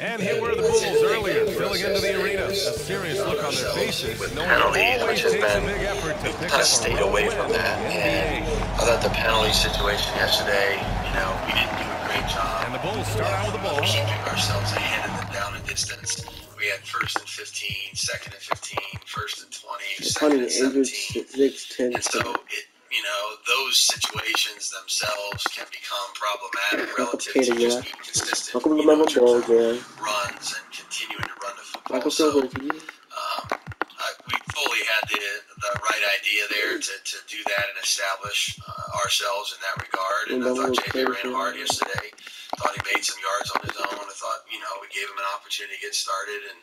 And here were the Bulls earlier, filling into the arena. A serious look on their faces, knowing it always takes a big effort to pick up stayed away from that. And I thought the penalty situation yesterday, we didn't do a great job. And the Bulls start out with the ball. Keeping ourselves ahead of them down a distance. We had 1st and 15, 2nd and 15, 1st and 20, 2nd and 17. And so those situations themselves can become problematic relative to just being consistent. Runs and continuing to run the football. So we fully had the right idea there to do that and establish ourselves in that regard. And I thought JJ ran hard yesterday. Thought he made some yards on his own. I thought, we gave him an opportunity to get started. And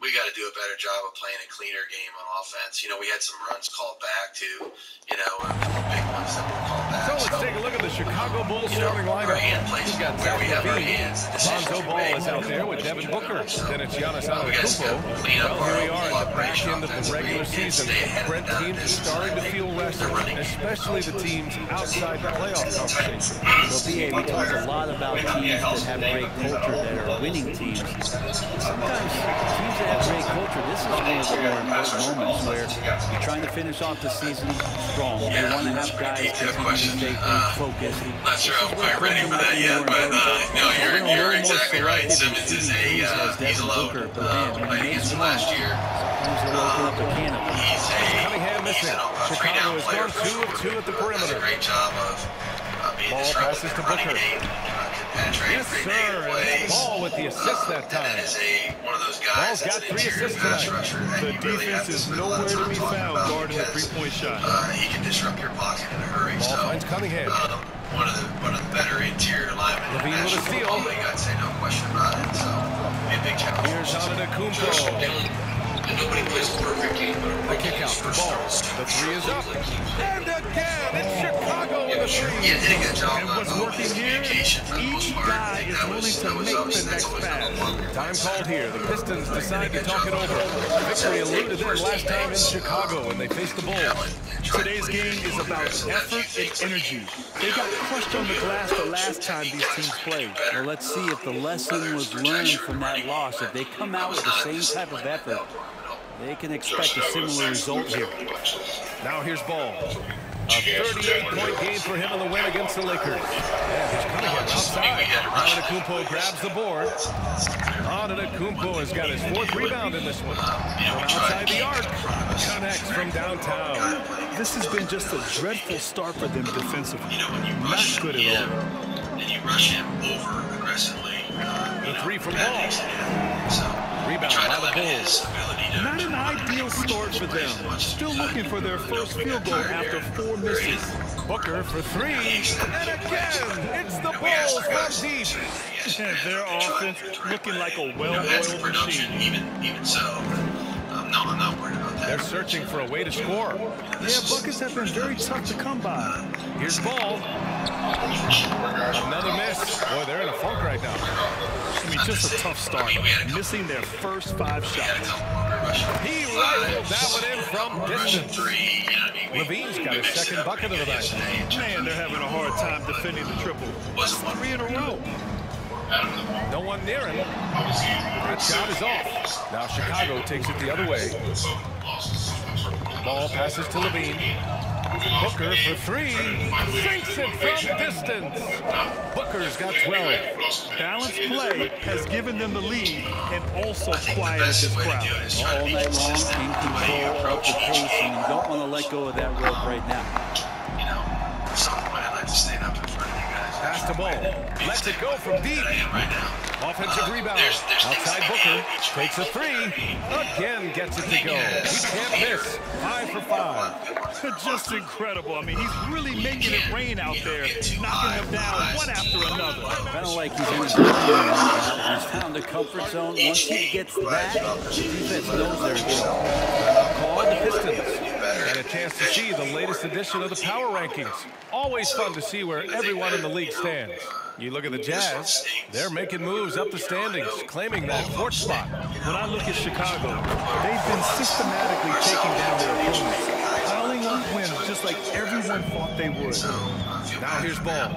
we got to do a better job of playing a cleaner game on offense. We had some runs called back too. A couple big ones that were called back. So let's take a look at the Chicago Bulls starting lineup. Our hand plays where we have our hands. Lonzo Ball is out there with Devin Booker. Then it's Giannis Antetokounmpo. Well, here we are at the back end of the regular season. Brent teams are starting to feel rested, especially the teams outside the playoff conversation. Well, B.A., we talk a lot about teams that have great culture, that are winning teams. Sometimes teams that have great culture, this is one of the more important moments where you're trying to finish off the season strong. You want to have guys continue to stay focused. Not sure I'm quite ready for that yet, but you're exactly right. Simmons is he's a load. Played against him last year. He's Cunningham missing. Chicago has gone 2 of 2 at the perimeter. Does a great job of being disruptive in the running game. Yes, sir. Ball with the assist that time. One of those guys. Ball's got 3 assists tonight. The defense is nowhere to be found guarding a 3-point shot. He can disrupt your pocket in a hurry. Ball finds Cunningham. One of the better interior linemen. LaVine with a steal. You got to say no question about it. So, be a big challenge. Here's Antetokounmpo. Nobody plays a perfect game, but a kick out for ball. The 3 is up. And again, it's Chicago with a 3. Yeah, did a good job. And what's working here, each guy is willing to make the next pass. Time called here. The Pistons decide to talk it over. Victory eluded them last time in Chicago when they faced the Bulls. Today's game is about effort and energy. They got crushed on the glass the last time these teams played. Well, let's see if the lesson was learned from that loss. If they come out with the same type of effort, they can expect a similar result here. Now here's Ball. A 38-point game for him in the win against the Lakers. And he's coming in outside. Antetokounmpo grabs the board. Antetokounmpo has got his 4th rebound in this one. From outside the arc, connects from downtown. This has been just a dreadful start for them defensively. Not good at all. And you rush him over aggressively. The 3 from Ball. Rebound by the Bulls. Not an ideal start for them. Still looking for their first field goal after 4 misses. Booker for 3. And again, it's the Bulls from deep. And their offense looking like a well-oiled machine. Even so, I'm not worried about that. They're searching for a way to score. Yeah, buckets have been very tough to come by. Here's Ball. Another miss. Boy, they're in a funk right now. I mean, just a tough start. Missing their first 5 shots. He rifled that one in from distance. LaVine's got his 2nd bucket of the night. Man, they're having a hard time defending the triple. That's 3 in a row. No one near him. That shot is off. Now Chicago takes it the other way. Ball passes to LaVine. Booker for 3. Sinks it from distance. Booker's got 12. Balanced play has given them the lead and also quieted this crowd. All night long, in control of the pace, and you don't want to let go of that rope right now. At some point I'd like to stand up in front of you guys. Pass the ball. Lets it go from deep. I am right now. Offensive rebound. Outside Booker. Takes a 3. Again gets it to go. He can't miss. 5 for 5. Just incredible. I mean, he's really making it rain out there, knocking them down one after another. Kind of like he's in his zone now. He's found the comfort zone. Once he gets that, the defense knows they're good. Call the Pistons. And a chance to see the latest edition of the power rankings. Always fun to see where everyone in the league stands. You look at the Jazz, they're making moves up the standings, claiming that 4th spot. When I look at Chicago, they've been systematically taking down their opponents, piling on wins just like everyone thought they would. Now here's Ball.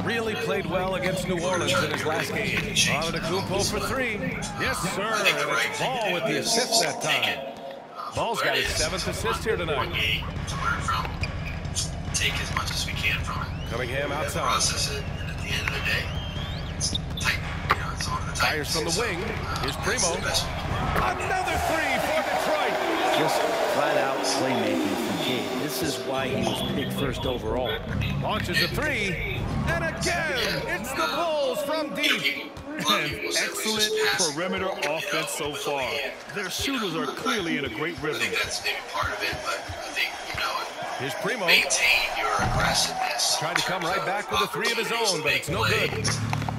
really played well against New Orleans in his last game. Antetokounmpo for three. Yes, sir. And it's Ball with the assist that time. Ball's got his 7th assist here tonight. Take as much as we can from it. Cunningham outside. Process it, and at the end of the day, it's tight. You know, it's on the tight. Fires from the wing. Here's Primo. Another three for Detroit. Just flat-out playmaking from Cade. This is why he was picked first overall. Launches a three. And again, it's the Bulls from deep. And excellent perimeter offense so far. Their shooters are clearly in a great rhythm. I think that's maybe part of it, but I think, you know, Here's Primo. maintain your aggressiveness. Tried to come right back with a three of his own, but it's no good.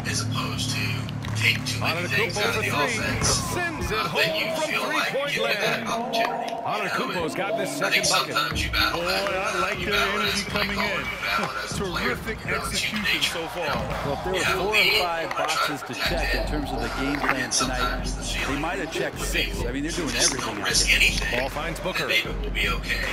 As opposed to take too many things Antetokounmpo out of for the three. offense. Sends it Then you home from feel like three-point you get that land. opportunity. Antetokounmpo's gotten his I think second bucket. sometimes you battle Boy, that. I like You their battle energy as a coming player, in. you battle as a player, Terrific you know, it's human execution nature, so you far. know. Well, if there were 4 or 5 boxes to check in terms of the game plan tonight, they might have checked 6. I mean, they're doing everything Don't out risk there. anything. Ball finds Booker. And they will be okay.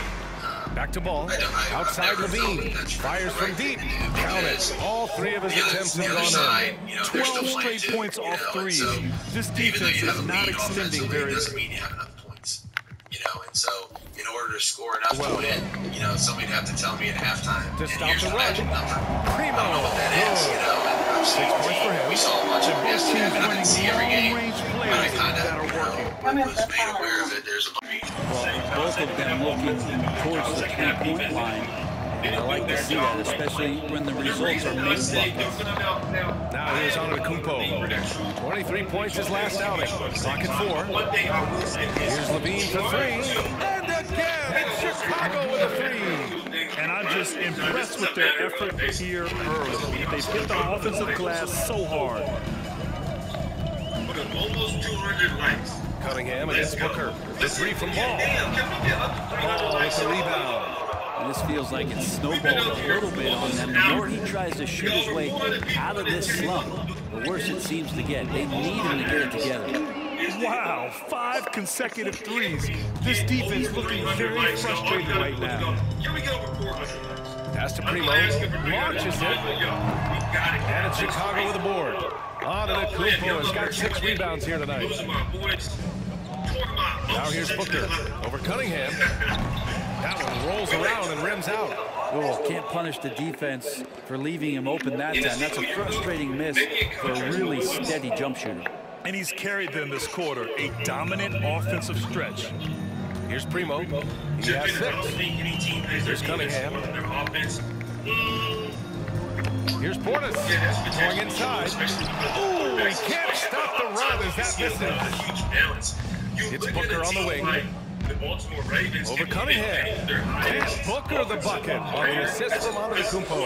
Back to Ball. Outside Levine. Fires from deep. Count it. All 3 of his attempts have gone in. 12 straight points off threes. This defense is not extending very doesn't mean you have enough points. You know, and so in order to score enough to win, you know, somebody'd have to tell me at halftime. To and stop here's the magic run. number. Primo. I don't know what that is, you know. And I've seen 6 points for him. we saw a bunch of them Both teams yesterday. I didn't see every game, long-range but I plays kind that of, are working. was made aware of it. There's a Both of them looking towards the three-point line. And I like to see that, especially when the results are made buckets. Now here's Antetokounmpo. 23 points his last outing. Clock at 4. Here's Levine for 3. And again, it's Chicago with a 3. And I'm just impressed with their effort here early. They've hit the offensive glass so hard. Almost 200 likes. Cunningham against Booker. The 3 from Ball. Ball with the rebound. And this feels like it's snowballed a little bit on them. The more he tries to shoot his way out of this slump, the worse it seems to get. They need him to get it together. Wow, 5 consecutive threes. This defense looking very frustrated right now. Pass to Primo. Launches it. And it's Chicago with the board. Antetokounmpo has got 6 rebounds here tonight. Now here's Booker over Cunningham. That one rolls around and rims out. Oh, can't punish the defense for leaving him open that time. That's a frustrating miss for a really steady jump shooter. And he's carried them this quarter, a dominant offensive stretch. Here's Primo. He has 6. Here's Cunningham. Here's Portis going inside. Ooh, he can't stop the run as that misses. It's Booker on the wing. Over Cunningham. And Booker the bucket on the assist from Antetokounmpo.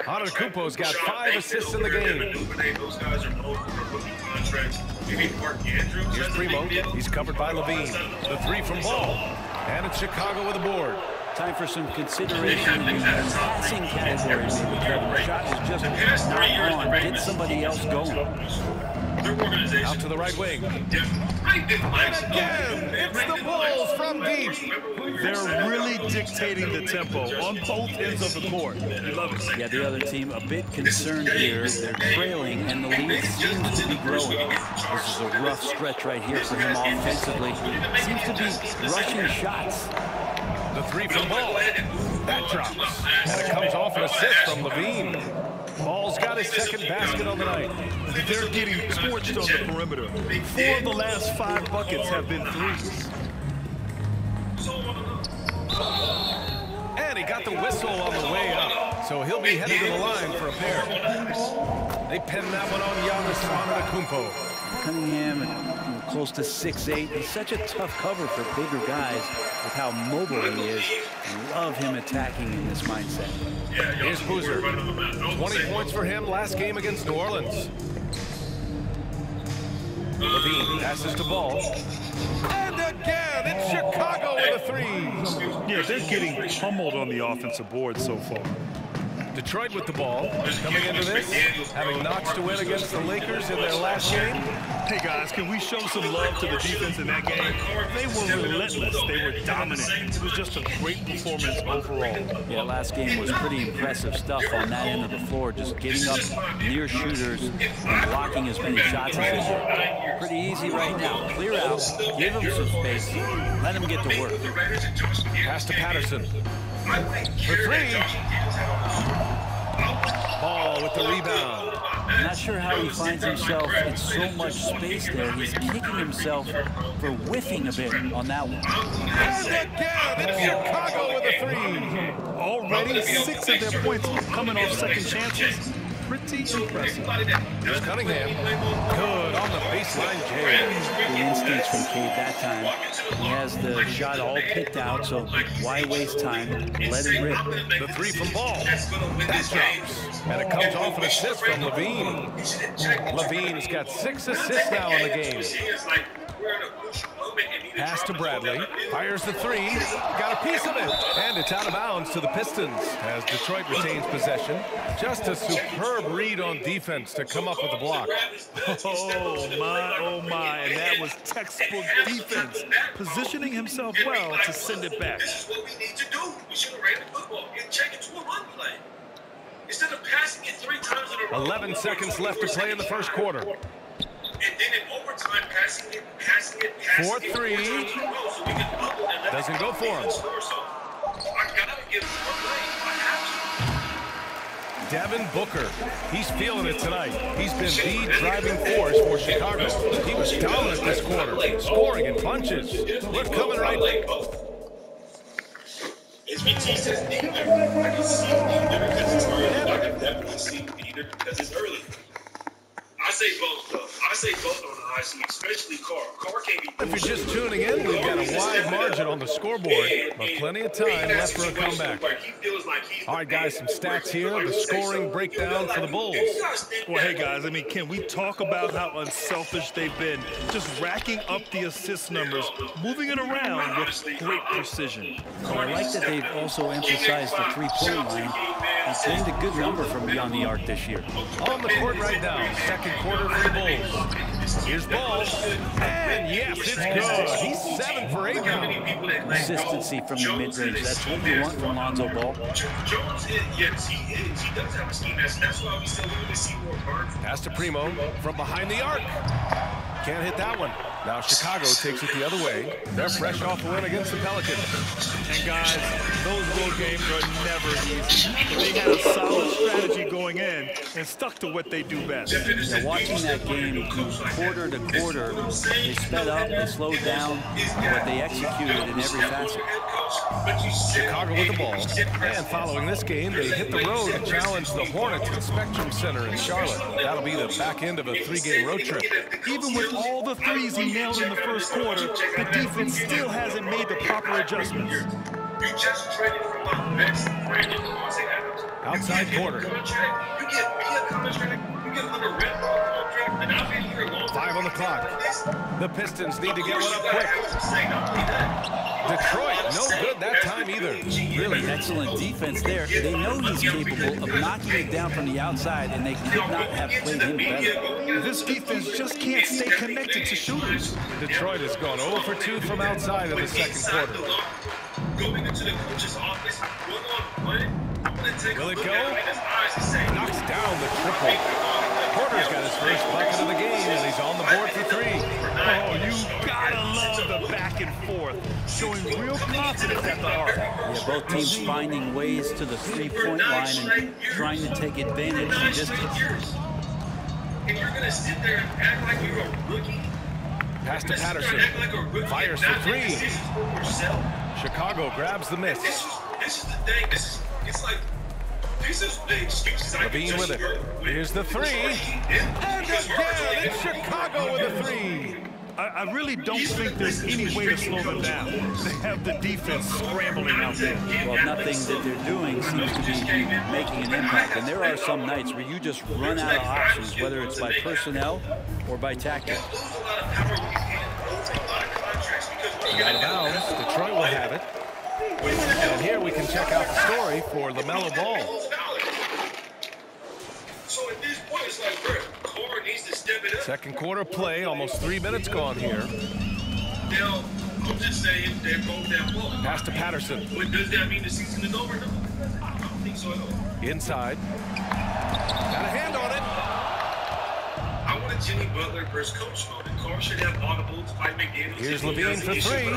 Antetokounmpo's got 5 assists in the game. Here's Primo. He's covered by Levine. The 3 from Ball. And it's Chicago with the board. Time for some consideration in the passing category, maybe, Kevin. The shot is just not on. Get somebody else going. Out to the right wing. And again, it's the Bulls from deep. They're really dictating the tempo on both ends of the court. We love it. Yeah, the other team a bit concerned here. They're trailing, and the lead seems to be growing. This is a rough stretch right here for him offensively. Seems to be rushing shots. The 3 from Ball. That drops. And it comes off an assist from Levine. Ball's got his second basket on the night. They're getting torched on the perimeter. 4 of the last 5 buckets have been threes. And he got the whistle on the way up. So he'll be headed to the line for a pair. They pinned that one on Giannis Antetokounmpo. Cunningham, close to 6'8". He's such a tough cover for bigger guys with how mobile he is. Love him attacking in this mindset. Here's Boozer. 20 points for him last game against New Orleans. Levine passes to Ball. And again, it's Chicago with a 3. Yeah, they're getting pummeled on the offensive board so far. Detroit with the ball. Coming into this, having notched a win against the Lakers in their last game. Hey, guys, can we show some love to the defense in that game? They were relentless. They were dominant. It was just a great performance overall. Yeah, last game was pretty impressive stuff on that end of the floor, just getting up near shooters and blocking as many shots as they did. Pretty easy right now. Clear out, give them some space, let them get to work. Pass to Patterson. For three. Ball with the rebound. I'm not sure how he finds himself in so much space there. He's kicking himself for whiffing a bit on that one. And again, Chicago with a three. Already 6 of their points coming off second chances. Pretty impressive. Here's Cunningham. Good on the baseline jam. Good instincts from Cade that time. He has the shot all picked out, so why waste time? Let it rip. The three from Ball. That drops. And it comes off an assist from Levine. Levine's got 6 assists now in the game. Pass to Bradley. Fires the three. Got a piece of it. And it's out of bounds to the Pistons as Detroit retains possession. Just a superb read on defense to come up with the block. Oh my, and that was textbook defense. Positioning himself well to send it back. This is what we need to do. We should have ran the football and check it to a run play. Instead of passing it 3 times in a row. 11 seconds left to play in the first quarter. And then in overtime, passing it. 4-3. Doesn't go for him. Devin Booker. He's feeling it tonight. He's been the driving force for Chicago. He was dominant this quarter, scoring in bunches. We're coming right back. HBT says neither. I can see neither because it's early. I can definitely see neither because it's early. I say both, though. I say both on the high seat, especially Carr. Carr can't be. If you're just tuning in, we've got a wide margin on the scoreboard, but plenty of time left for a comeback. All right, guys, some stats here. The scoring breakdown for the Bulls. Well, hey, guys, I mean, can we talk about how unselfish they've been? Just racking up the assist numbers, moving it around with great precision. Well, I like that they've also emphasized the three-point line. He's gained a good number from beyond the arc this year. On the court right now, second quarter for the Bulls. Here's Ball, and yes, it's good. He's 7 for 8 now. Consistency from the mid-range. That's what you want from Lonzo Ball. Jones, yes, he is. He does have a scheme. That's why we still really see more burn. Pass to Primo from behind the arc. Can't hit that one. Now Chicago takes it the other way. They're fresh off a win against the Pelicans. And guys, those road games are never easy. They had a solid strategy going in and stuck to what they do best. Yeah, watching that game quarter to quarter, they sped up, they slowed down, but they executed in every facet. Chicago with the ball. And following this game, they hit the road and challenge the Hornets at Spectrum Center in Charlotte. That'll be the back end of a 3-game road trip. Even with all the threes he nailed in the first quarter, the defense still hasn't made the proper adjustments. You just traded for my best friend in Devontae Adams. Outside corner. You get me a contract, you get another red ball contract, and I've been here long. 5 on the clock. The Pistons need to get one up quick. Detroit, no good that time either. Really excellent defense there. They know he's capable of knocking it down from the outside, and they could not have played him better. This defense just can't stay connected to shooters. Detroit has gone 0 for 2 from outside in the second quarter. Going into the coach's office, one-on-one. Will it go? Knocks down the triple. Porter's got his first bucket of the game, and he's on the board for 3. Oh, you gotta love the back and forth, showing real confidence at the arc. Yeah, both teams finding ways to the three-point line and trying to take advantage of the distance. And you're gonna sit there and act like you're a rookie. Pass to Patterson. Fires for 3. Chicago grabs the miss. This is the thing. It's like, this is the excuses I Levine with it. Here's the 3. And again, it's Chicago with a 3. I really don't think there's any way to slow them down. They have the defense scrambling out there. Well, nothing that they're doing seems to be making an impact. And there are some nights where you just run out of options, whether it's by personnel or by tactic. Out of bounds. Detroit will have it. And here we can check out the story for LaMelo Ball. Second quarter play, almost 3 minutes gone here. Now, I'm just saying they're both that ball. Pass to Patterson. But does that mean the season is over? No, I don't think so at all. Inside. Got a hand on it. I want a Jimmy Butler versus Coach mode. Carr should have audibles. Mike McDaniels. Here's Levine for three.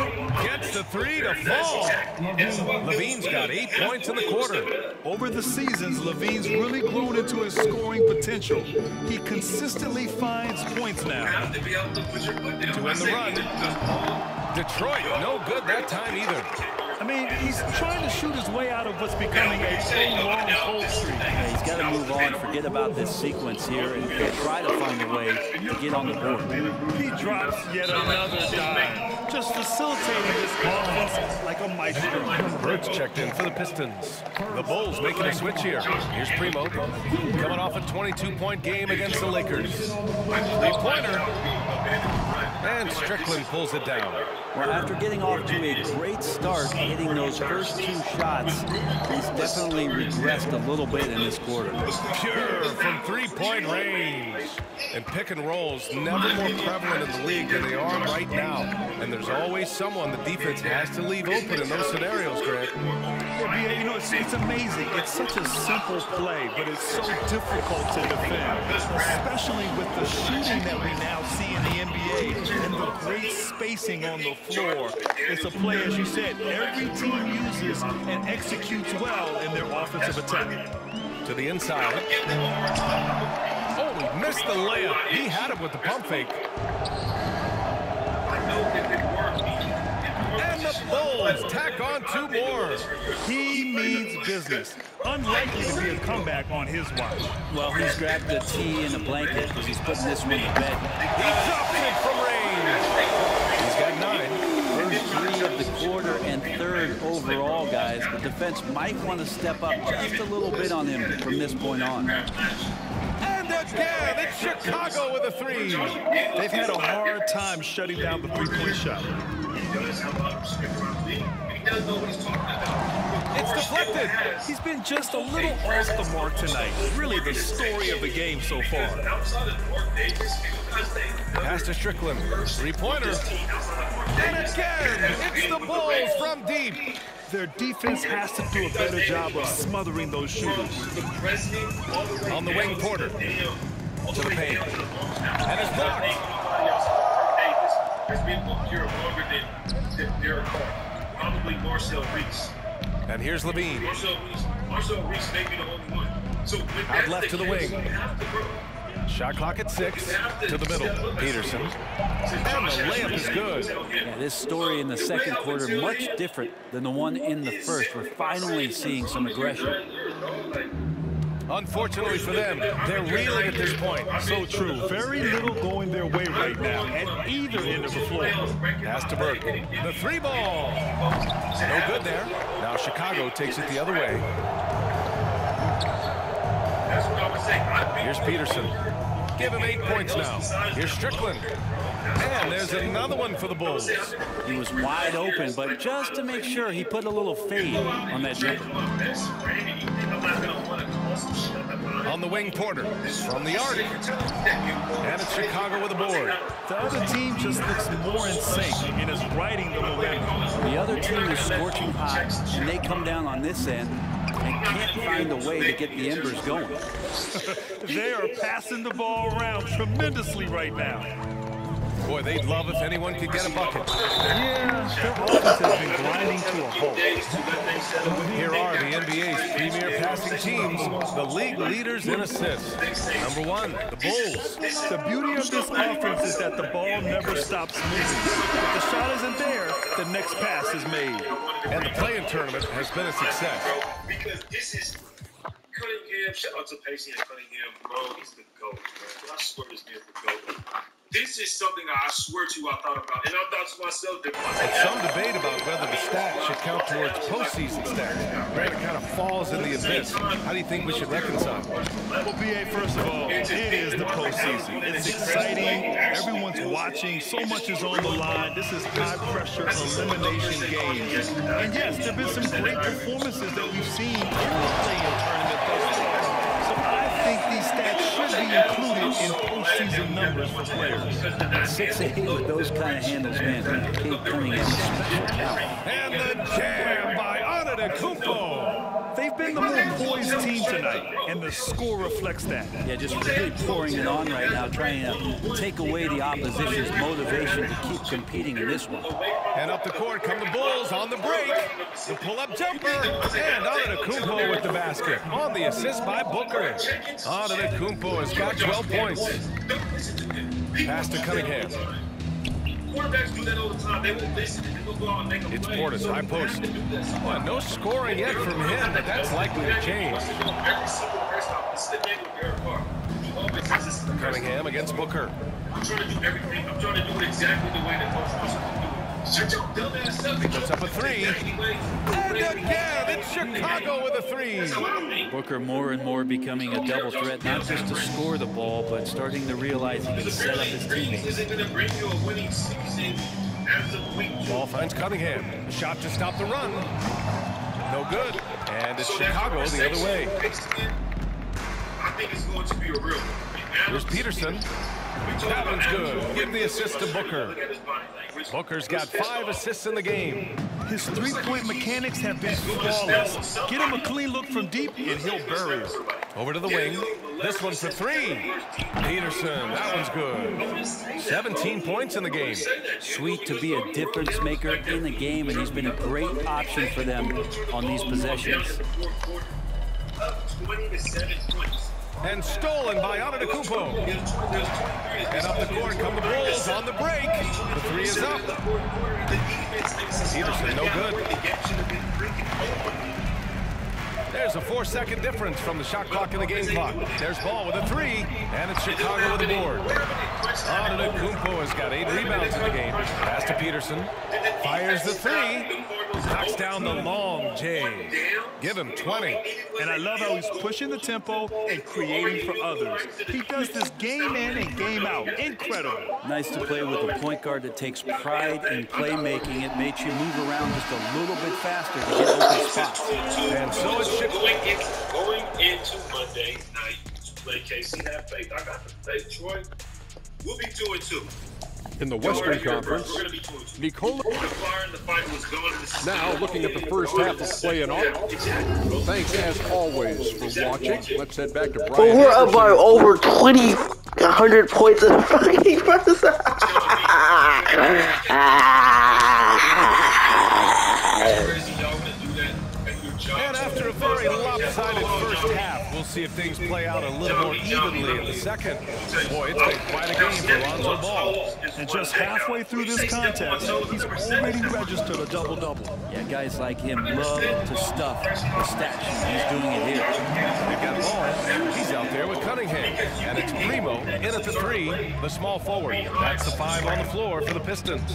Gets the three to fall. Levine's got 8 points in the quarter. Over the seasons, Levine's really grown into his scoring potential. He consistently finds points now. To end the run. Detroit, no good that time either. I mean, he's trying to shoot his way out of what's becoming a prolonged cold streak. Yeah, he's got to move on, forget about this sequence here, and try to find a way to get on the board. He drops yet another dime, just facilitating this offense like a maestro. Burks checked in for the Pistons. The Bulls making a switch here. Here's Primo, coming off a 22-point game against the Lakers. Three-pointer. And Strickland pulls it down. Well, after getting off to a great start, hitting those first 2 shots, he's definitely regressed a little bit in this quarter. Pure from 3-point range. And pick and rolls, never more prevalent in the league than they are right now. And there's always someone the defense has to leave open in those scenarios, Grant. Yeah, you know, it's amazing. It's such a simple play, but it's so difficult to defend, especially with the shooting that we now see in the NBA and the great spacing on the floor. It's a play, as you said, every team uses and executes well in their offensive attack. To the inside. Oh, he missed the layup. He had it with the pump fake. And the Bulls tack on 2 more. He means business. Unlikely to be a comeback on his watch. Well, he's grabbed the tee and a blanket because he's putting this one to bed. He drops it from range. He's got 9. First 3 of the quarter and 3rd overall, guys. The defense might want to step up just a little bit on him from this point on. And again, it's Chicago with a 3. They've had a hard time shutting down the 3-point shot. It's deflected. He's been just a little off the mark tonight. Really the story of the game so far. Pass to Strickland. 3-pointer. And again, it's the Bulls from deep. Their defense has to do a better job of smothering those shooters. On the wing, Porter. To the paint. And it's blocked. Has been longer than Derek Carr. Probably Marcel Reese. And here's Levine. Marcel Reese may be the only one. So out left to the wing. Shot clock at 6. To the middle. Peterson. And the layup is good. Yeah, this story in the second quarter much different than the one in the first. We're finally seeing some aggression. Unfortunately for them, they're reeling at this point. So true. Very little going their way right now at either end of the floor. Pass to Burke. The 3 ball. No good there. Now Chicago takes it the other way. Here's Peterson. Give him 8 points now. Here's Strickland. And there's another one for the Bulls. He was wide open, but just to make sure, he put a little fade on that jumper. On the wing, Porter from the arc. And it's Chicago with a board. The other team just looks more in sync and is riding the momentum. The other team is scorching hot, and they come down on this end and can't find a way to get the embers going. They are passing the ball around tremendously right now. Boy, they'd love if anyone could get a bucket. Yeah, their offense has been grinding to a halt. Here are the NBA's premier passing teams, the league leaders in assists. Number 1, the Bulls. The beauty of this offense is that the ball never stops moving. If the shot isn't there, the next pass is made. And the play-in tournament has been a success. Because this is Cunningham. Shout out to Pacey and Cunningham, bro. He's the GOAT, bro. I swear this man's the GOAT. This is something I swear to you I thought about. And I thought to myself, there's some debate about whether the stat should count towards postseason stats. Right, it kind of falls in the abyss. How do you think we should reconcile? Well, BA, first of all, it is the postseason. It's exciting. Everyone's watching. So much is on the line. This is high-pressure elimination games. And yes, there have been some great performances that we've seen in the play-in tournament thus far. So I think these stats should be included in postseason numbers for players. 6'8" with those kind of handles, man. Cade Cunningham, a special talent. And the jam by Antetokounmpo. They've been the more poised team tonight, and the score reflects that. Yeah, just really pouring it on right now, trying to take away the opposition's motivation to keep competing in this one. And up the court come the Bulls on the break. The pull-up jumper. And Antetokounmpo with the basket. On the assist by Booker. Antetokounmpo has got 12 points. Pass to Cunningham. Quarterbacks do that all the time. They will listen and they'll go out and make a It's play. Portis, high post. Well, no scoring yet from him, but that's likely to change. Every single press stop is the name of Derek Carr. He always says this is the press Cunningham against Booker. I'm trying to do everything. I'm trying to do it exactly the way that Coach wants me to do it. Shut your dumb ass up. Puts up a three. And again, it's Chicago with a three. Booker more and more becoming a double threat, not just to score the ball, but starting to realize he can set up his teammates. Isn't going to bring you a winning season as of week 2. Ball finds Cunningham. A shot to stop the run. No good. And it's Chicago the other way. I think it's going to be a real one. Here's Peterson. That one's good. Give the assist to Booker. Booker's got 5 assists in the game. His three-point mechanics have been flawless. Get him a clean look from deep, and he'll bury it. Over to the wing. This one for 3. Peterson. That one's good. 17 points in the game. Sweet to be a difference maker in the game, and he's been a great option for them on these possessions. Up 20 to 7 points. And stolen by Antetokounmpo. And up the court come the Bulls on the break. The 3 is up. Peterson, no good. There's a 4-second difference from the shot clock and the game clock. There's Ball with a 3, and it's Chicago with the board. Antetokounmpo has got 8 rebounds in the game. Pass to Peterson. Fires the 3. Knocks down the long J. Give him 20. And I love how he's pushing the tempo and creating for others. He does this game in and game out. Incredible. Nice to play with a point guard that takes pride in playmaking. It makes you move around just a little bit faster to get open spots. And so it's going into Monday night to play KC. Have faith. I got the faith, Troy. We'll be 2-2. In the Western Conference, We're going to be 2-2. Nikola The fire and the fight was going to the now looking at the first half of play and all. Thanks as always for watching. Let's head back to Brian. But we're up by over 100 points in the fucking first. And after a very lopsided first half, we'll see if things play out a little more evenly in the second. Boy, it's been quite a game for Lonzo Ball. And just halfway through this contest, he's already registered a double-double. Yeah, guys like him love to stuff the stat sheet. He's doing it here. They've got Ball. He's out there with Cunningham. And it's Primo in at the 3, the small forward. That's the 5 on the floor for the Pistons.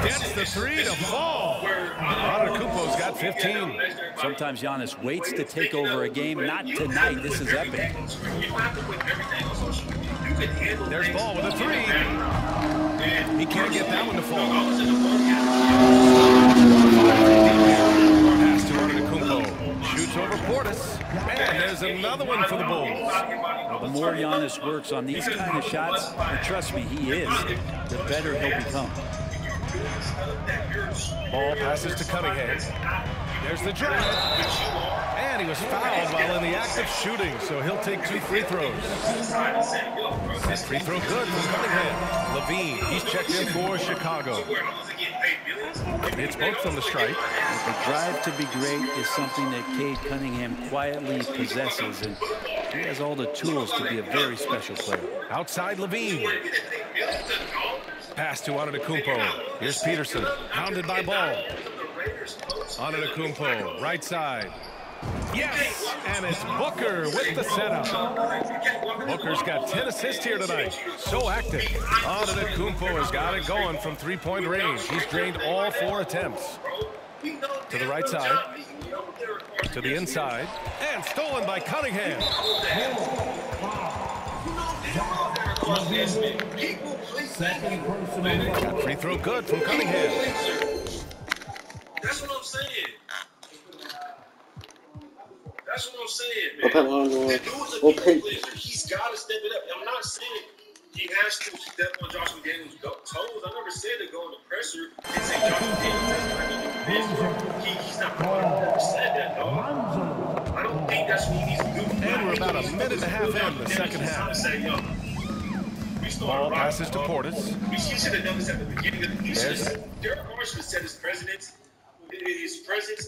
Gets the 3 to fall. Antetokounmpo's got 15. Sometimes Giannis waits to take over a game. Not tonight. This is epic. There's Ball with a 3. He can't get that one to fall. Pass to Antetokounmpo. Shoots over Portis. And there's another one for the Bulls. Well, the more Giannis works on these kind of shots, and trust me, he is, the better he'll become. Ball passes to Cunningham. There's the drive. And he was fouled while in the act of shooting, so he'll take 2 free throws. That free throw good from Cunningham. Levine, he's checked in for Chicago. It's both from the strike. The drive to be great is something that Cade Cunningham quietly possesses, and he has all the tools to be a very special player. Outside Levine. Pass to Antetokounmpo. Here's Peterson, hounded by Ball. Antetokounmpo, right side. Yes, and it's Booker with the setup. Booker's got 10 assists here tonight. So active. Antetokounmpo has got it going from 3-point range. He's drained all 4 attempts. To the right side. To the inside. And stolen by Cunningham. Got free throw good from Cunningham. That's what I'm saying. That's That's what I'm saying, man. He's got to step it up. I'm not saying he has to step on Josh McDaniels' toes. I never said to go in the presser and say Josh McDaniels. He's not going to said that, dog. I don't think that's what he needs to do. And we're about a minute and a half in the second half. Ball passes to Portis. We should have done this at the beginning of the season. Derek Carr should have set his presence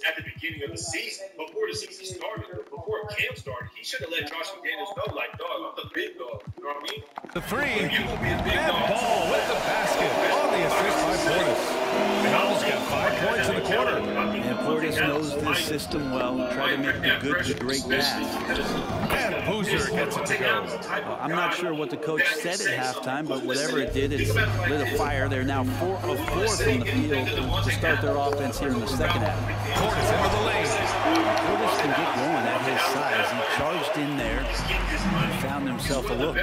at the beginning of the season, before the season started, before camp started. He should have let Josh McDaniels know, like, dog, I'm the big dog. You know what I mean? The three. You will be a big And dog. Ball with the basket on the assist by Portis. Ball's got 5 points in the quarter. And Portis knows this system well. Try to make the good to great pass. And Boozer gets it to go. I'm not sure what the coach said at halftime, but whatever it did, it's lit a fire. They're now 4 of 4 from the field to start their offense here in the second half. Portis into the lane. Portis can get going at his size. He charged in there and found himself a look.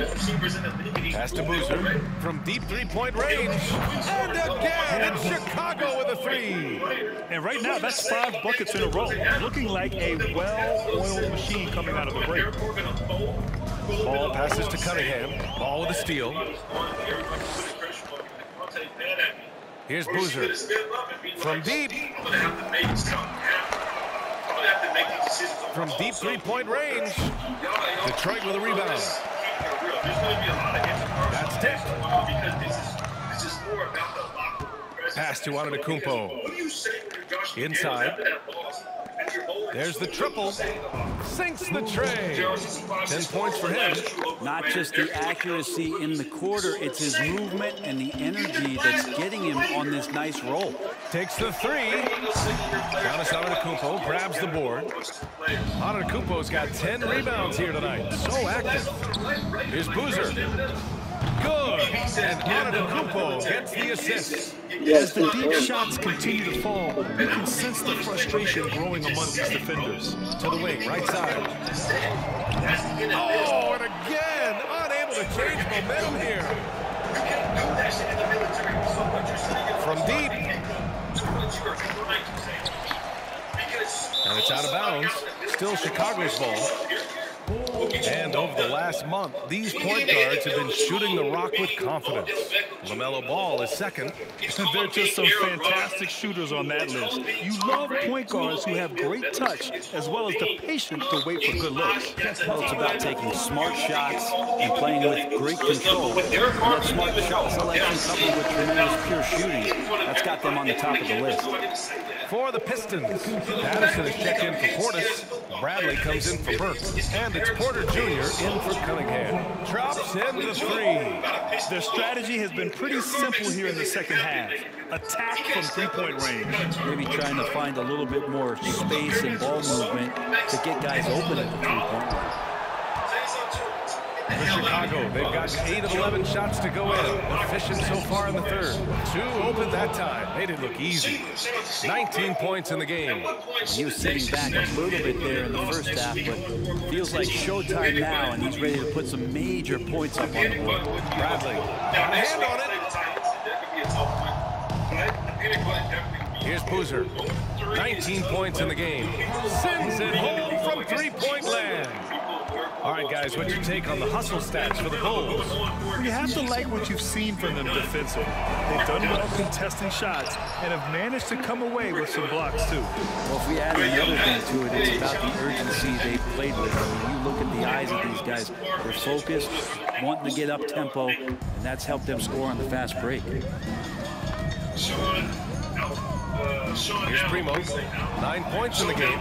Pass to Boozer from deep three-point range. And again, it's Chicago with a 3. And right now, that's 5 buckets in a row. Looking like a well-oiled machine coming out of the break. Ball passes to Cunningham. Ball with a steal. Here's Boozer from deep. From deep three-point range. Detroit with a rebound. That's tipped. Pass to Antetokounmpo. Inside. There's the triple. Sinks the tray. 10 points for him. Not just the accuracy in the quarter, it's his movement and the energy that's getting him on this nice roll. Takes the 3. Giannis Antetokounmpo grabs the board. Antetokounmpo's got 10 rebounds here tonight. So active. Here's Boozer. Good. And Antetokounmpo gets the assist. As the deep shots continue to fall, you can sense the frustration growing among these defenders. To the wing, right side. Oh, and again, unable to change momentum here. From deep. And it's out of bounds. Still Chicago's ball. And over the last month, these point guards have been shooting the rock with confidence. LaMelo Ball is second. There are just some fantastic shooters on that list. You love point guards who have great touch as well as the patience to wait for good looks. Well, it's about taking smart shots and playing with great control. That smart shot selection coupled with tremendous pure shooting, that's got them on the top of the list. For the Pistons, Addison is checked in for Portis. Bradley comes in for Burke. And it's Porter Jr. in for Cunningham. Drops in the 3. Their strategy has been pretty simple here in the second half. Attack from three-point range. Maybe trying to find a little bit more space and ball movement to get guys open at the three-point line. For Chicago, they've got 8 of 11 shots to go in. Efficient so far in the third. 2 open that time. Made it look easy. 19 points in the game. He was sitting back a little bit there in the first half, but feels like showtime now, and he's ready to put some major points up on the board. Bradley, got a hand on it. Here's Boozer. 19 points in the game. Sends it home from three-point land. All right, guys, what's your take on the hustle stats for the Bulls? You have to like what you've seen from them defensively. They've done well contesting shots and have managed to come away with some blocks, too. Well, if we add another thing to it, it's about the urgency they've played with. I mean, you look at the eyes of these guys. They're focused, wanting to get up tempo, and that's helped them score on the fast break. Here's Primo. 9 points in the game.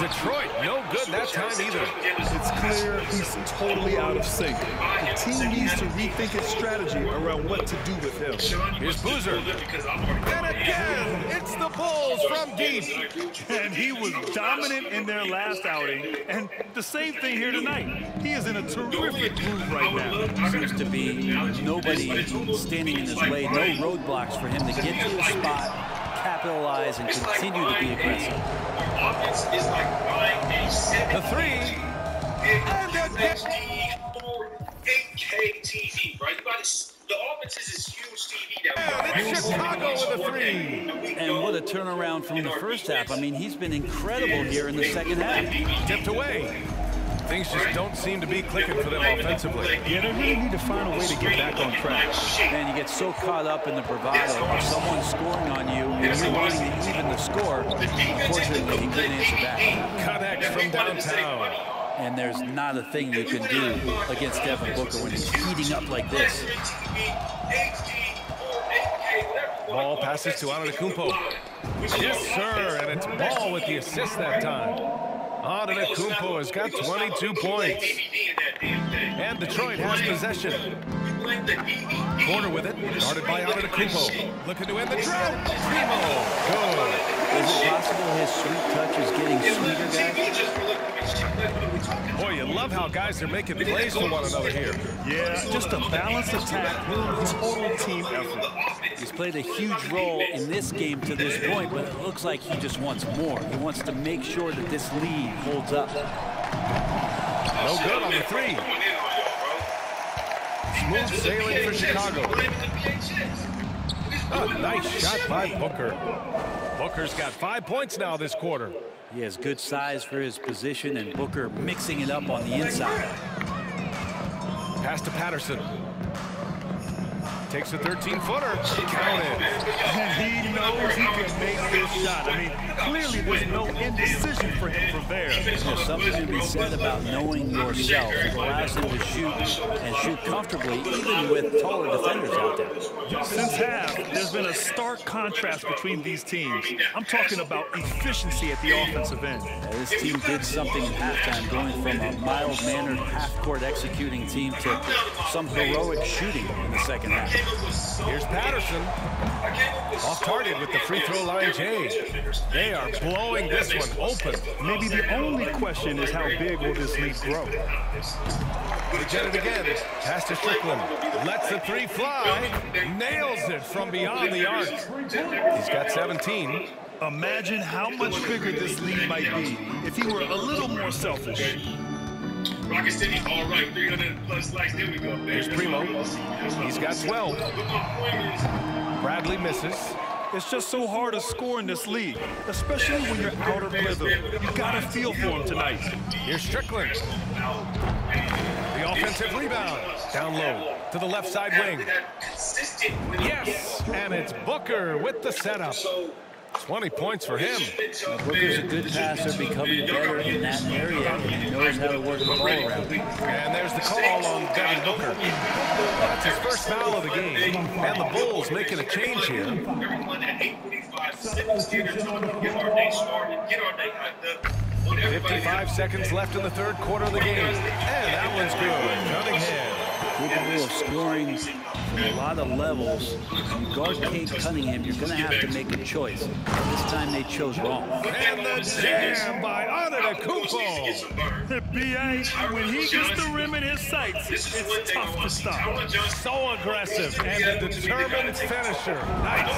Detroit, no good that time either. It's clear he's totally out of sync. The team needs to rethink its strategy around what to do with him. Here's Boozer. And again, it's the Bulls from deep. And he was dominant in their last outing. And the same thing here tonight. He is in a terrific groove right now. Seems to be nobody standing in his way. No roadblocks for him to get to his spot, capitalize, and continue to be aggressive. The 3. And again. 8K TV, right? The offense is this huge TV that Chicago with a three. And what a turnaround from the first half. I mean, he's been incredible here in the second half. Tipped away. Things just don't seem to be clicking for them offensively. Yeah, they really need to find a way to get back on track. Man, you get so caught up in the bravado of someone scoring on you and you're wanting to even the score. Unfortunately, he couldn't answer back. Connects from downtown. And there's not a thing you can do against Devin Booker when he's heating up like this. Ball passes to Antetokounmpo. Yes, sir, and it's Ball with the assist that time. Antetokounmpo has got 22 points. And Detroit has possession. Corner with it, guarded by Antetokounmpo. Looking to end the drought. Primo, good. Is it possible his sweet touch is getting sweeter, guys? Boy, you love how guys are making plays for one another here. Yeah, just a balanced attack, total team effort. He's played a huge role in this game to this point, but it looks like he just wants more. He wants to make sure that this lead holds up. No good on the three. Smooth sailing for Chicago. Oh, nice shot by Booker. Booker's got 5 points now this quarter. He has good size for his position, and Booker mixing it up on the inside. Pass to Patterson. Takes a 13-footer. Counted. And he knows he can make this shot. I mean, clearly there's no indecision for him from there. There's something to be said about knowing yourself. It allows him to shoot and shoot comfortably, even with taller defenders out there. Since half, there's been a stark contrast between these teams. I'm talking about efficiency at the offensive end. This team did something in halftime, going from a mild-mannered half-court executing team to some heroic shooting in the second half. Here's Patterson. Off target with the free throw line change. They are blowing this one open. Maybe the only question is how big will this lead grow? They get it again. Pass to Strickland. Lets the three fly. Nails it from beyond the arc. He's got 17. Imagine how much bigger this lead might be if he were a little more selfish. Rocket City, all right, 300 plus likes. There we go. Here's Primo. He's got 12. Bradley misses. It's just so hard to score in this league, especially when you're out of rhythm. You gotta feel for him tonight. Here's Strickland. The offensive rebound. Down low to the left side wing. Yes, and it's Booker with the setup. 20 points for him. Now, Booker's a good passer, becoming better in that area, and he knows how to work the ball around. And there's the call on Devin Booker. That's his first foul of the game. And the Bulls making a change here. Everyone at 8:45, get our day started, get our day hyped up. 55 seconds left in the third quarter of the game. And that one's good. Cunningham. Capable of scoring from a lot of levels. When you guard Cade Cunningham, you're going to have to make a choice. This time they chose wrong. And the jam by Antetokounmpo. B.A., when he gets the rim in his sights, it's tough to stop. So aggressive and a determined finisher. Nice.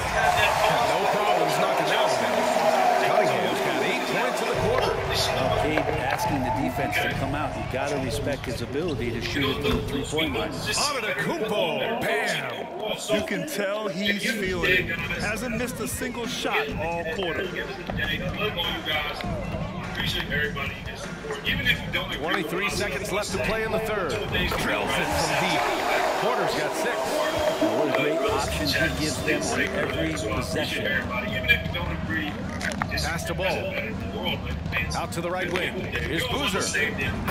No problems knocking that one down. Cunningham's got 8 points in the quarter. Well, Cade asking the defense to come out. You've got to respect his ability to shoot it from the three-point line. Antetokounmpo, bam! You can tell he's feeling it. Hasn't missed a single shot all quarter. 23 seconds left to play in the third. Drills it from deep. Porter's got 6. What a great option he gives them on every possession. Pass to Ball. Out to the right wing. Here's Boozer.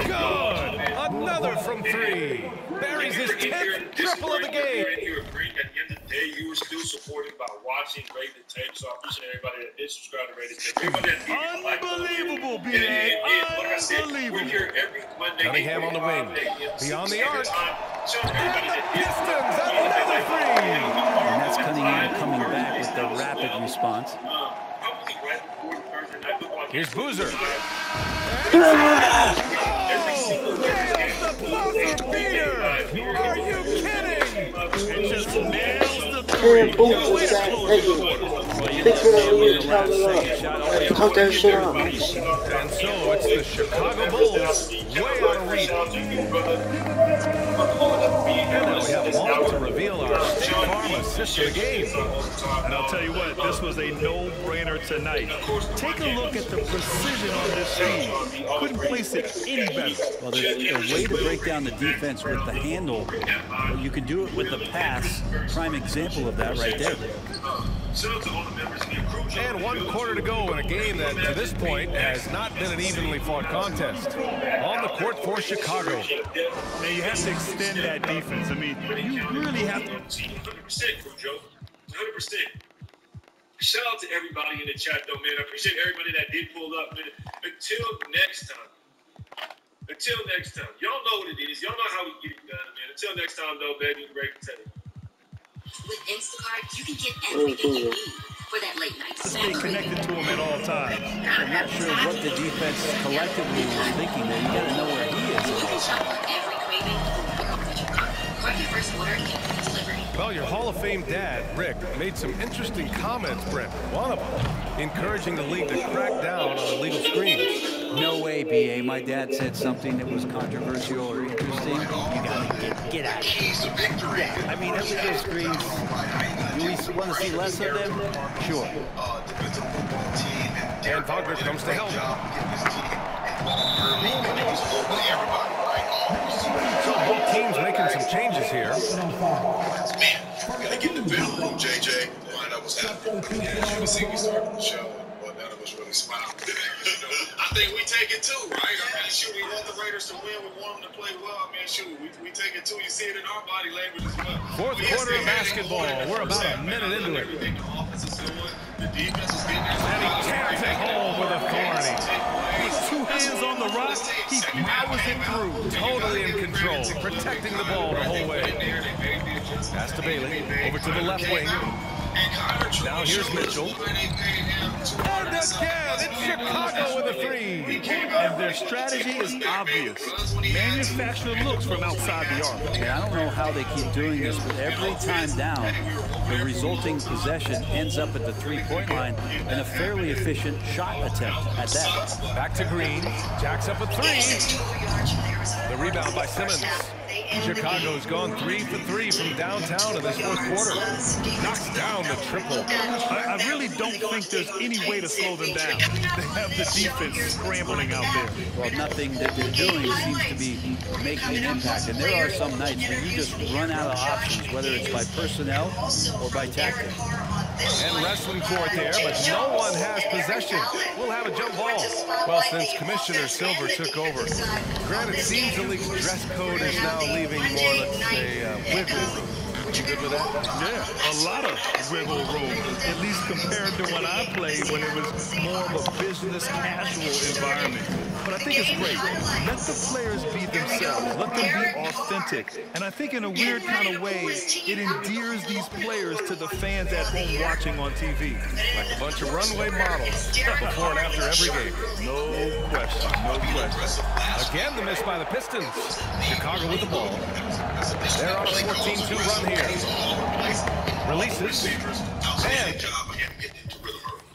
Good! Another from 3. Buries his 10th triple of the game. At the end of the day, you were still supported by watching, rate the tape. So I appreciate everybody that did subscribe to Rate the Tape. Unbelievable, B.A. Unbelievable. We're here every Monday. Cunningham on the wing. Beyond the arc. And the Pistons, another 3. And that's Cunningham coming back with the rapid response. Here's Boozer. Are you kidding? It just nails the Hey, boom, what's that? Thanks for the lead, talk that shit out. And so it's the Chicago Bulls way out of reach. And now we have Walt to reveal our State Farm assist of the game. And I'll tell you what, this was a no-brainer tonight. Take a look at the precision on this team. Couldn't place it any better. Well, there's a way to break down the defense with the handle. You can do it with the pass. Prime example of that right there. And 1 quarter to go in a game that, to this point, has not been an evenly fought contest. On the court for Chicago. Now, you have to extend that defense. I mean, you really have to. 100%, Joe. 100%. Shout out to everybody in the chat, though, man. I appreciate everybody that did pull up, man. Until next time. Y'all know what it is. Y'all know how we get it done, man. Until next time, though, baby, great to tell you. With Instacart, you can get everything you need for that late night. Stay connected to them at all times. I'm not sure what the defense collectively was thinking there. You got to know where he is. You can shop on every craving with your cart. Or your first order and delivery. Well, your Hall of Fame dad, Rick, made some interesting comments, Brent. One of them encouraging the league to crack down on illegal screens. No way, B.A. My dad said something that was controversial or interesting. You got to get out of here. Yeah, I mean, illegal screens, do we want to see less of them? Sure. And Wagner comes to help. So both teams making some changes here. Man, gotta get the film from JJ. Find out what's happening. Yeah, we started the show. Well, none of us really smiled. I think we take it too, right? I mean, shoot, we want the Raiders to win. We want them to play well. I mean, shoot, we take it too. You see it in our body language as well. Fourth quarter of basketball. We're about a minute into it. The defense is getting there. And he taps it home with authority. With 2 hands on the rock, he powers it through. Totally in control, protecting the ball the whole way. Pass to Bailey, over to the left wing. Now here's Mitchell. And again, it's Chicago with a 3. And their strategy is obvious. Manufacture looks from outside the arc. And I don't know how they keep doing this, but every time down, the resulting possession ends up at the 3-point line and a fairly efficient shot attempt at that. Back to Green, jacks up a 3. The rebound by Simmons. Chicago's gone 3 for 3 from downtown in this fourth quarter. Knocks down the triple. I really don't think there's any way to slow them down. They have the defense scrambling out there. Well, nothing that they're doing seems to be making an impact. And there are some nights where you just run out of options, whether it's by personnel or by tactics. And wrestling court there, but no one has possession. We'll have a jump ball. Well, since Commissioner Silver took over, granted, it seems the league's dress code is now leaving more, let's say, wiggle room. You good with that? Yeah, a lot of wiggle room, at least compared to when I played, when it was more of a business casual environment. But I think it's great. Let the players be themselves. Let them be authentic. And I think in a weird kind of way, it endears these players to the fans at home watching on TV. Like a bunch of runway models before and after every game. No question, no question. Again, the miss by the Pistons. Chicago with the ball. They're on a 14-2 run here. Releases. And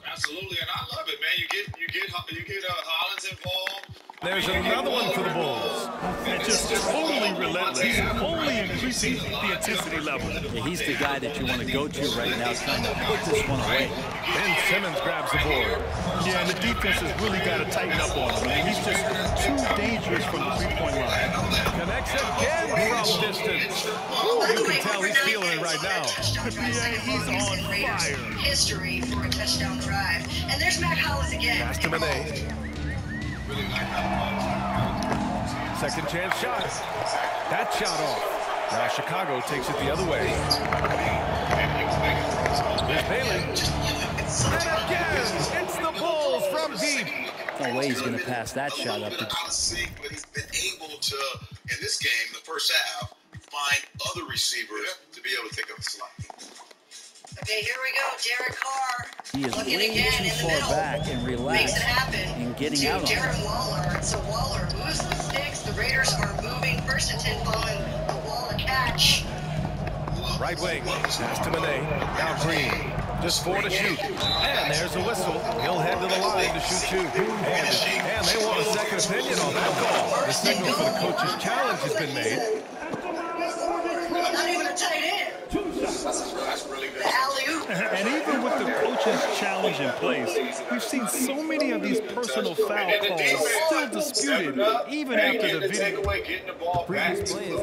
Absolutely, and I love it, man. You get Hollins involved. there's another one for the Bulls. And just totally relentless, only increasing the intensity level. Yeah, he's the guy that you want to go to right now, trying to put this one away. Ben Simmons grabs the board. Yeah, and the defense has really got to tighten up on him. He's just too dangerous from the 3-point line. Connects again from distance. Ooh, you can tell he's feeling it right now. Yeah, he's on fire. History for a touchdown drive. And there's Matt Hollins again. Pass to Monet. Second chance shot. That shot off. Now Chicago takes it the other way. There's Bailey. And again, it's the Bulls from deep. No way he's going to pass that shot up. Out of sync, but he's been able to, in this game, the first half, find other receivers to be able to take up the slot. Okay, here we go. Derek Carr. He is looking way again too in the far middle. back and relaxed Makes it happen and getting to out on Darren it. Waller. So Waller moves the sticks. The Raiders are moving. First and 10 following the Waller catch. Right wing. Pass to Monet. Now Green. Just 4 to shoot. And there's a whistle. He'll head to the line to shoot 2. And they want a second opinion on that call. The signal for the coach's challenge has been made. And even with the coach's challenge in place, we've seen so many of these personal foul calls still disputed, even after the video. Previous play is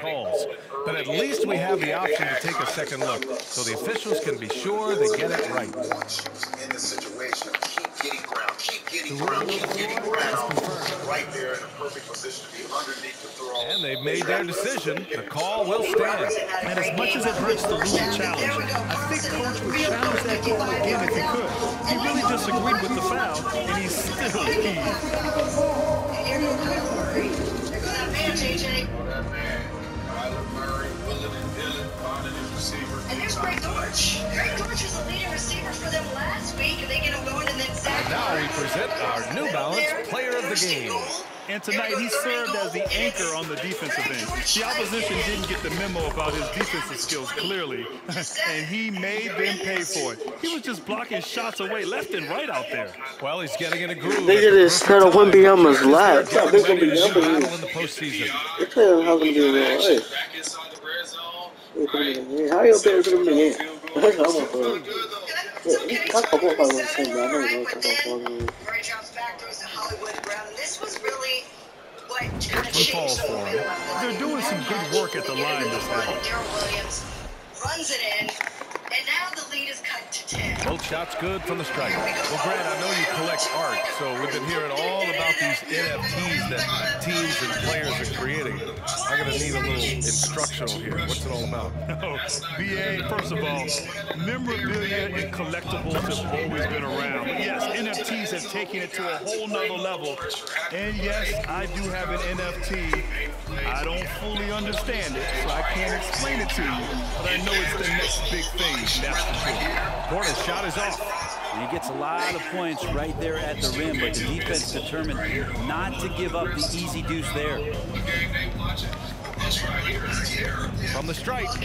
calls. But at least we have the option to take a second look, so the officials can be sure they get it right. In the situation, keep getting ground, keep getting ground, keep getting ground. Right there in a perfect position to be underneath the throw. And they've made their decision. The call will stand. And as much as it hurts to lose a challenge, I think Coach would challenge that call again if he could. He really disagreed with the foul, and he's still key. Here goes Kyle Murray. There goes that man, JJ. And there's Greg Dortch. Greg Dortch was the leading receiver for them last week, and they get him going, and then Zach. Now we present our New Balance Player of the Game. And tonight he served as the anchor on the defensive end. The opposition didn't get the memo about his defensive skills clearly, and he made them pay for it. He was just blocking shots away left and right out there. Well, he's getting in a groove. They did this instead of Wembanyama's lap. They're Ready gonna to be do battle in jumping. the postseason. They're playing how gonna be in real life. How you better gonna be in? That's how I'm gonna Murray drops back, throws to Hollywood Brown, and this was really what kind of changed the way. They're doing some good work at the line this time. Darrell Williams runs it in, and now the lead is cut to 10. Both shots good from the stripe. Well, Grant, I know you collect art, so we've been hearing all about these NFTs that teams and players are creating. I'm going to need a little instructional here. What's it all about? Oh, BA, first of all, memorabilia and collectibles have always been around. But yes, NFTs have taken it to a whole nother level. And yes, I do have an NFT. I don't fully understand it, so I can't explain it to you. But I know it's the next big thing, that's for sure. Gordon's shot is off. And he gets a lot of points right there at the rim, but the defense determined not to give up the easy deuce there. From the stripe. And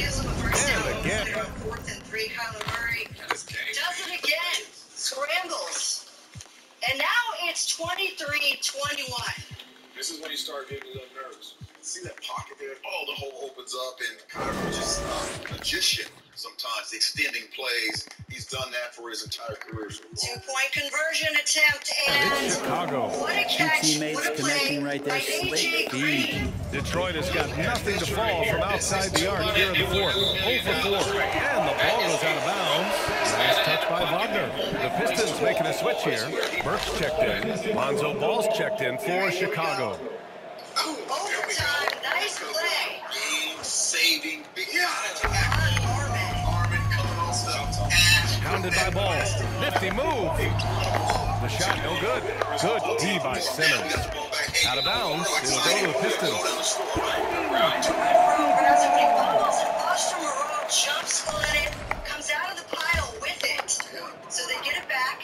again. 4th and 3, Kyler Murray does it again. Scrambles. And now it's 23-21. This is when you start getting a little nervous. See that pocket there? Oh, the hole opens up, and Kyler is just a magician. Sometimes extending plays. He's done that for his entire career. 2-point conversion attempt, and Chicago. what a Two catch, teammates what a connecting play right there. by AJ Green. Detroit has got nothing to fall from outside the arc here in the fourth. 0 for 4. And the ball goes out of bounds. Nice touch by Wagner. The Pistons making a switch here. Burks checked in. Lonzo Ball's checked in for Chicago. Overtime, nice play. Game-saving big Pounded by Ball. Nifty move. The shot no good. Good D by Simmons. Out of bounds. It'll go to the Pistons. Foster Moreau jumps on it, comes out of the pile with it. So they get it back.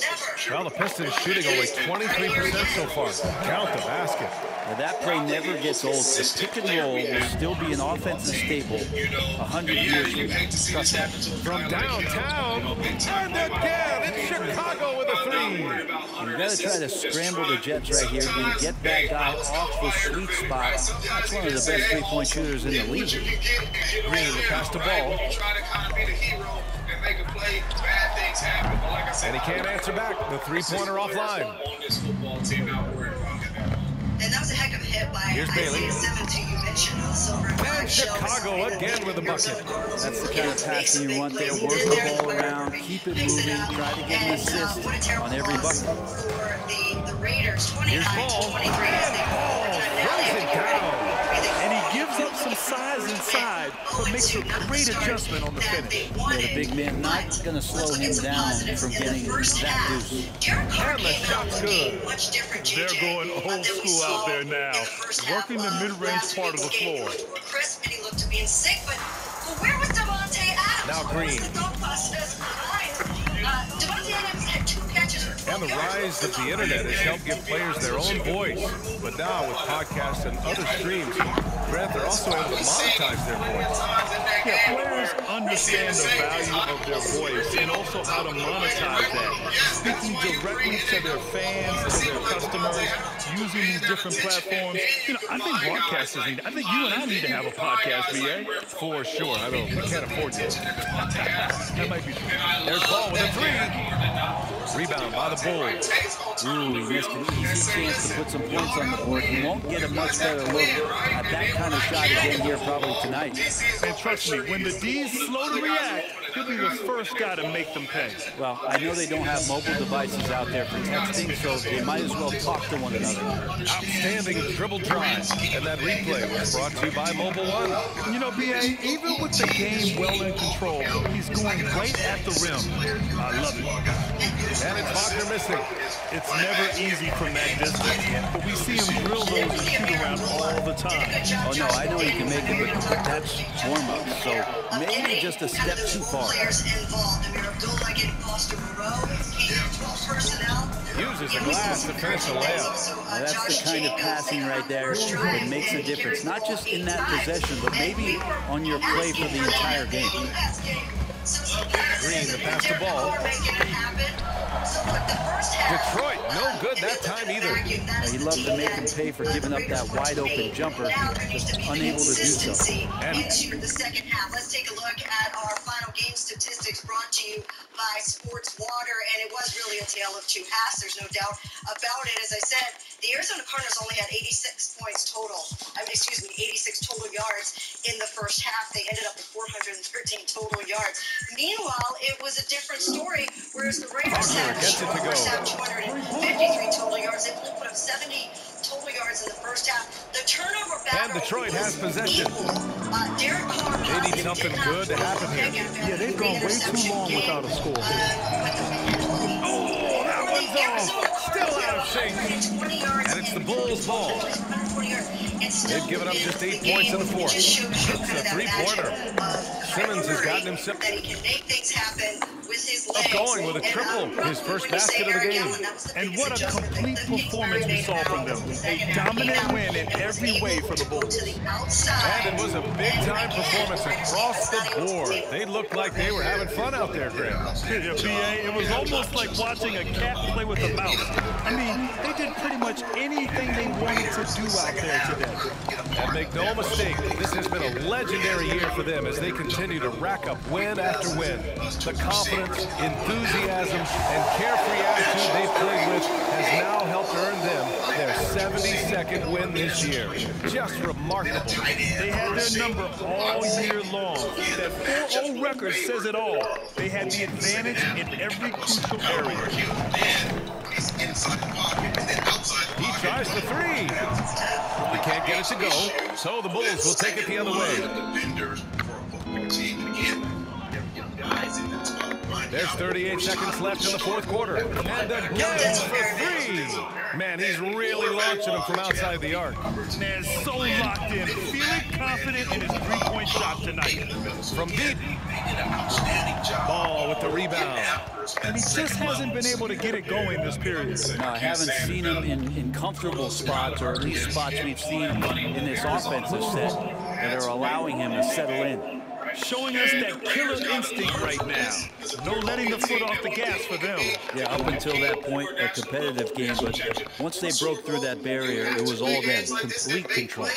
Never. Well, the Pistons shooting only 23% so far. Count the basket. Well, that play never gets old. The pick and roll will still be an offensive staple 100 years from now. Trust me. From downtown, and again, it's Chicago with a 3. You got to try to scramble the Jets right here and get that guy off the sweet spot. That's one of the best three-point shooters in the league. Green will pass the ball. And he can't answer back. The three-pointer offline. And that was a heck of a hit by Here's Bailey. Isaiah Simmons, who you mentioned, on the silver and And black show. Chicago again with a bucket. That's the kind of passing you want there. Work the ball around, keep it moving, try to get an assist on every bucket. For the Raiders, 29-23 Here's Ball. as they Throws it down. And he gives up some size inside, but makes a great adjustment on the finish. Yeah, the big man not going to slow him down from getting that deuce. And the shot's good. They're going old school out there now, working the mid-range part of the floor. Chris and he looked to be in sync, but where was Devontae Adams? Now Green. What was the thought process behind? Devontae Adams had 2 catches for 12 And the rise of the internet has helped give players their own voice. But now with podcasts and other streams, Grant, they're also able to monetize their voice. Yeah, players understand the value of their voice and also how to monetize that. Speaking directly to their fans, to their customers, using these different platforms. You know, I think broadcasters need, I think you and I need to have a podcast, BA. For sure. I don't, we can't afford you. That might be true. There's Ball with a three. Rebound by the Bulls. Ooh, he missed an easy chance to put some points on the board. He won't get a much better look at that kind of shot again here probably tonight. And trust me, when the D's slow to react, he'll be the first guy to make them pay. Well, I know they don't have mobile devices out there for texting, so they might as well talk to one another. Outstanding dribble drive. And that replay was brought to you by Mobile One. You know, BA, even with the game well in control, he's going right at the rim. I love it. And it's Wagner missing. It's never easy from that distance, but we see him drill those and shoot around all the time. Oh, no, I know he can make it, but that's warm-up, so maybe just a step too far. Uses a glass to finish the layup. Now, that's the kind of passing right there that makes a difference, not just in that possession, but maybe on your play for the entire game. Green to pass the ball. Detroit, no good that time either. He loved to make him pay for giving up that wide-open jumper, just unable to do so. And the second half. Let's take a look at our final game statistics brought to you by Sports Water, and it was really a tale of two halves. There's no doubt about it. As I said, the Arizona Cardinals only had 86 points total. 86 total yards in the first half. They ended up with 413 total yards. Meanwhile, it was a different story, whereas the Raiders had 253 total yards. They only put up 70 total yards in the first half. The turnover battle. And Detroit has possession. Derek Carr. They need something good to happen here. Yeah, they've gone way too long without a score. Oh, that one's off. Still out of sync. And it's the Bulls' ball. They've given up just 8 points in the fourth. It's a three-pointer. Simmons has gotten himself going with a triple, his first basket of the game. And what a complete performance we saw from them. A dominant win in every way for the Bulls. And it was a big-time performance across the board. They looked like they were having fun out there, Greg. Yeah, BA, it was almost like watching a cat play with a mouse. I mean, they did pretty much anything they wanted to do out there today. And make no mistake, this has been a legendary year for them as they continue to rack up win after win. The confidence, enthusiasm, and carefree attitude they've played with has now helped earn them their 72nd win this year. Just remarkable. They had their number all year long. That 4-0 record says it all. They had the advantage in every crucial area. He tries the three. He can't get it to go, so the Bulls will take it the other way. There's 38 seconds left in the fourth quarter. And again for three. Man, he's really launching him from outside the arc. Man, so locked in, feeling confident in his three-point shot tonight. From deep. Ball with the rebound. And he just hasn't been able to get it going this period. No, I haven't seen him in comfortable spots, or at least spots we've seen in this offensive set that are allowing him to settle in. Showing us that killer instinct right now. No letting the foot off the gas for them. Yeah, up until that point, a competitive game, but once they broke through that barrier, it was all them, complete control. Oh,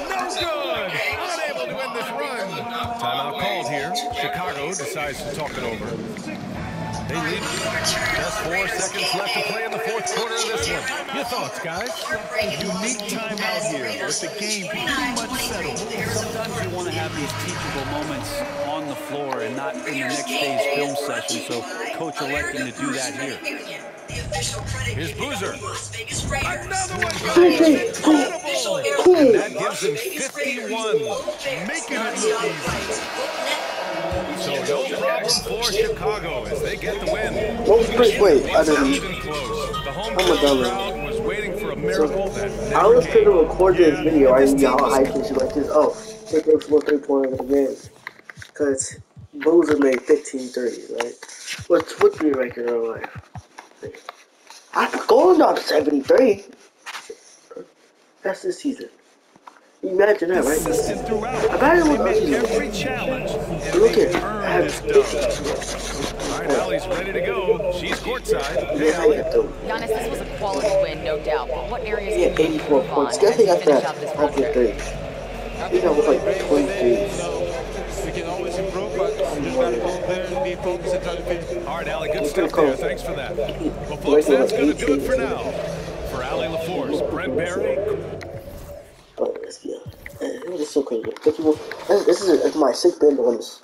no good! Unable to win this run. Timeout called here. Chicago decides to talk it over. They lead. Just 4 seconds left to play in the fourth quarter of this one. Your thoughts, guys? Unique timeout here with the game pretty much settled. Sometimes you want to have these teachable moments on the floor and not in the next day's film session, so coach electing to do that here. Here's Boozer. Another one goes. Incredible. And that gives him 51. Making it look easy. So no problem for Chicago as they get the win. Wait, I It's didn't. even close. The home dummy. crowd was waiting for a miracle that I never was came. trying to record this video. I didn't know how hyped you like this. Oh, take those 4 3-pointers of the game. Because Boozer made 15 threes, right? What's 3 record in real life? After going up 73, that's this season. Imagine that, right? Consistent throughout. Imagine what They else make every challenge, and look they at earn this dub. All right, Allie's ready to go. She's courtside. Hey, Look Allie. at them. Giannis, this was a quality win, no doubt. But what areas He had can you 84 improve on points. as Guess he you got finish that out this road after trip? 3. He got like 23. We can always improve, but we just gotta go there and be focused and try to finish. All right, Allie, good stuff there. Thanks for that. Well, folks, that's going to do it for now. For Allie LaForce, Brent Barry. Oh, let's be honest. It was so crazy. This is my 6th band on this.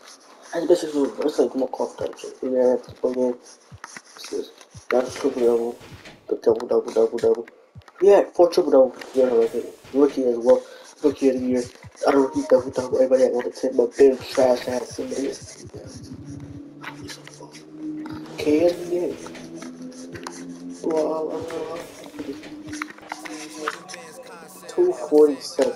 And basically, it's like more confident. Yeah, again. That's triple double. Yeah, 4 triple double. Yeah, like rookie as well. Rookie of the year. I don't rookie double. Everybody had 1 to 10, but big trash had somebody else. KSBA. Wow. 247.